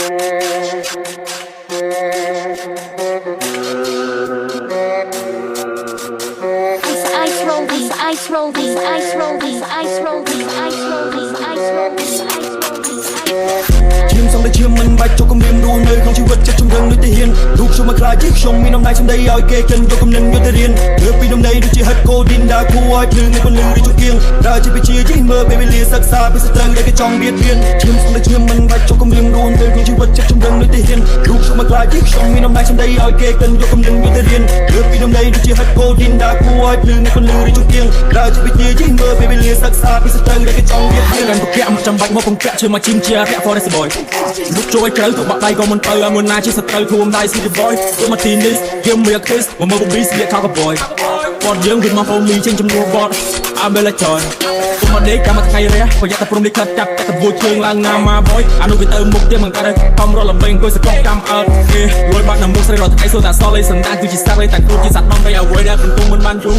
Ice roll these, ice roll these, ice roll these, ice roll these, ice roll these, ice roll these, ice roll these. Chim xong đây chia mình bạch cho công đêm đua nơi không chịu vật chất trong rừng nơi tây hiền đục xuống mà khai chiếc sông mi năm nay trong đây ai kê chân cho công nên như tây riêng nước vì năm nay được chia hết cô din đã khu ai từ ngày con lư đi chỗ kiêng ra chỉ bị chia chỉ mơ baby lia sắc xa bị sợi để cái trong biết biên chim xong đây chia mình bạch cho công đêm đua nơi không chịu vật chất trong rừng nơi tây hiền đục xuống mà khai chiếc sông mi năm nay trong đây ai kê chân cho công nên như tây riêng nước vì năm nay được chia hết cô din đã khu ai từ ngày con lư đi chỗ kiêng ra chỉ bị chia chỉ mơ baby lia sắc xa bị sợi để cái trong biết biên gần một kẹo 100 មក បង្កាក់ជួយមក chim chiaពាក់ forest boy លោកជួយត្រូវទៅបាក់ដៃក៏មិនទៅឲ្យមុនណាជាសត្រូវខ្លួនដៃ city boy យកមក team this give me a kiss មក beast វា cock boy គាត់យើងគឺមក homie ចេញចំនួនបត I'm Bella Joy គុំមកដេកកម្មថ្ងៃរះប្រយ័ត្នតែព្រមនេះខិតចាប់តែវួយជើងឡើងណាមក boy អានោះវាទៅមុខទៀតមិនកើតខំរត់លំពេងអង្គុយសកប់កម្មអើតគេលួយបាត់នៅមុខស្រីរត់ថ្ងៃសួរតាសលេសន្តានគឺជាសាក់លេតែគ្រូជាសត្វដំទៅអ្វីដែលកំពុងមិនបានយូរ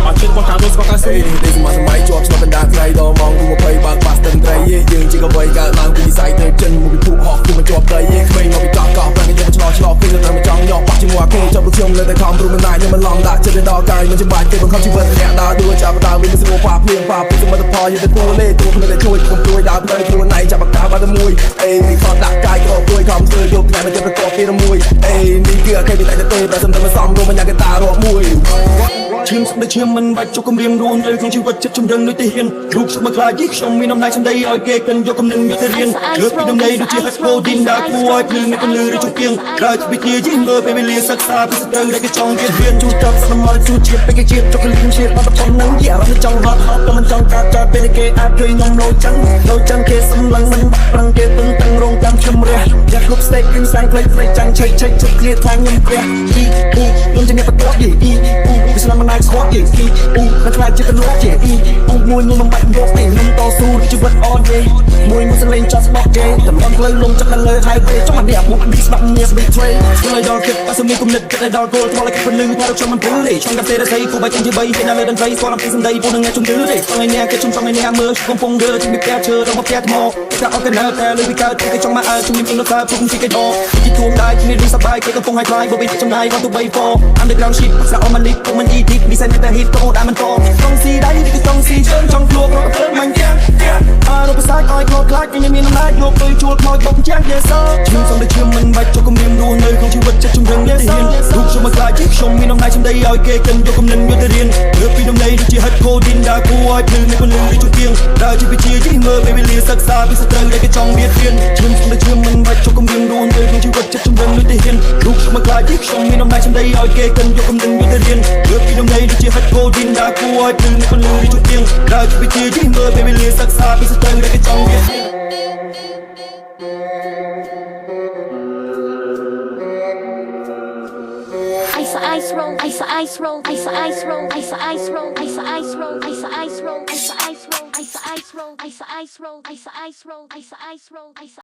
អត់ជិតបោះតាមស្គាល់តែស្អីនេះសម័យសម័យជាប់ឆ្លប់បណ្ដាថ្ងៃដល់ម៉ោង20បើកបាសទឹកត្រីយើងជាកវ័យកើតឡើងពីវិស័យទៅចិនមកពីភូហោះគឺមកជាប់ត្រីក្មេងមកពីកោះកោះប្រាំយើងឆ្លោះឆ្លោះពេលទៅមកចង់យកបាក់ជាមួយគេចាប់ខ្ញុំលើតែខំព្រមមិនណាខ្ញុំមិនឡងដាក់ចិត្តដល់កាយមិនច្បាច់ទេបង្ខំជីវិតអ្នកដើរដួលចាប់តាមមានស្រួលប៉ាភ្លៀងប៉ាពីសមិទ្ធផលយើងទៅទូលេទូគ្នាតែជួយខ្ញុំជួយដើរទៅខ្លួនណៃចាប់កាបាត់តែមួយអេនេះខំដាក់កាយក៏ជួយខំធ្វើយកថ្ងៃមកចិត្តប្រកបពីមួយអេនេះគឺអកេពីតែទៅប្រសិនតែមិនសមរួមញ៉ាំកតារាប់មួយឈាមស្ដីឈាមមិនបាច់ជុកគំរាមរួមលើក្នុងជីវិតចិត្តជំរឹងដូចទីហ៊ានរូបស្មកខ្លាយខ្ញុំមានអំណាចសម្ដីឲ្យគេកិនយកគំនិតយកទៅរៀនលើកពីដំណេដូចជាហិតកូឌីនដាក់គួរឲ្យភ្លឺមានពលឺឬជុកគៀងក្រោយពីវិទ្យាជីមើលពេលវេលាសិក្សាពីស្ទើរដែលគេចង់គេរៀនជួយចាប់ស្មារតីជួយជាតិពេលគេជាតិជុកលៀងជាតិបាត់ប៉ុណ្ណឹងយារមិនចង់ហត់ហត់ក៏មិនចង់កាត់ចោលពេលគេអាចជួយខ្ញុំលោចឹងគេសម្លឹងមិនបាក់ប្រឹងគេពឹងតាំងរងតាមខ្ញុំរះយ៉ាគ្រប់ស្តេកគឹមសាំងផ្លេចផ្លេចចាំងឆេចជុកគ្នាខ្លាំងខ្ញុំព្រះខ្ញុំជាអ្នកប្រកបយីវាស្នាមមិនអាចស្គាល់យីមិនខ្លាចចិត្តលោកយីមួយមិនបាច់យកទេខ្ញុំតស៊ូជីវិតអត់ទេមួយសលេងចោះស្បកគេតំបន់ផ្លូវលំចិត្តលើ highway ចុះមកនេះអាមុខនេះស្ដាប់ញៀស big train ឆ្លើយដល់គិតអសមីគុំនិតគិតដល់គោលថ្មឲ្យគិតពលឺថាខ្ញុំមិនព្រឺទេឆ្លងកាផ្សេរស្អីគូបាច់ចេញជា3ពេលនៅលើតន្ត្រីស្គាល់អំពីសម្ដីពូនឹងអ្នកជំនឿទេស្អីអ្នកគេខ្ញុំចង់ឲ្យអ្នកមើលកំពុងរើជំនឿផ្ទះឈើរបស់ផ្ទះថ្មតែអត់កណ្ដាលតែលើពីកើតគេចង់មកអើជំនឿខ្ញុំនៅតែពុកពីគេដកជីទួមដែរជំនឿនេះសប្បាយគេកំពុងឲ្យខ្លាយបប៊ីចំណាយ1 to 3 4 underground shit ស្រាក់អមលីកមិន ET នេះសិនតែ hit ក៏ដែរមិនតកង់ស៊ីដៃនេះគឺកង់ស៊ីជើងចង់ភ្លួករត់ធ្វើមិនចាំរូបសាច់ឲ្យខ្លោចខ្លាចខ្ញុំមានអំណាចយកទៅជួលខ្មោចបុកចាំងយេសឈាមសំដីឈាមមិនបាច់ជុកគំរាមរស់នៅក្នុងជីវិតចិត្តជំរឹងនេះហ៊ានរូបខ្ញុំមកខ្លាចខ្ញុំមានអំណាចសម្ដីឲ្យគេកិនយកគំនិតយកទៅរៀនលើពីដំណេដូចជាហិតកូឌីនដាក់គួរឲ្យភ្លឺមានពលឺឬជុកគៀងដើរជាវិជាជីមើលពេលវេលាសិក្សាពីស្ទើរដែលគេចង់មានរៀនឈាមសំដីឈាមមិនបាច់ជុកគំរាមរស់នៅក្នុងជីវិតចិត្តជំរឹងនេះហ៊ានរូបខ្ញុំមកខ្លាចខ្ញុំមានអំណាចសម្ដីឲ្យគេកិនយកគំនិតយកទៅរៀនលើពីដំណេដូចជាហិតកូឌីនដាក់គួរឲ្យភ្លឺមានពលឺឬជុកគៀងដើរជាវិជាជីមើលពេលវេលាសិក្សាពីស្ទើរដែលគេចង់មានIce roll, ice roll, ice roll, ice roll, ice roll, ice roll, ice roll, ice roll, ice roll, ice roll, ice roll, ice roll, ice roll, ice roll, ice roll, ice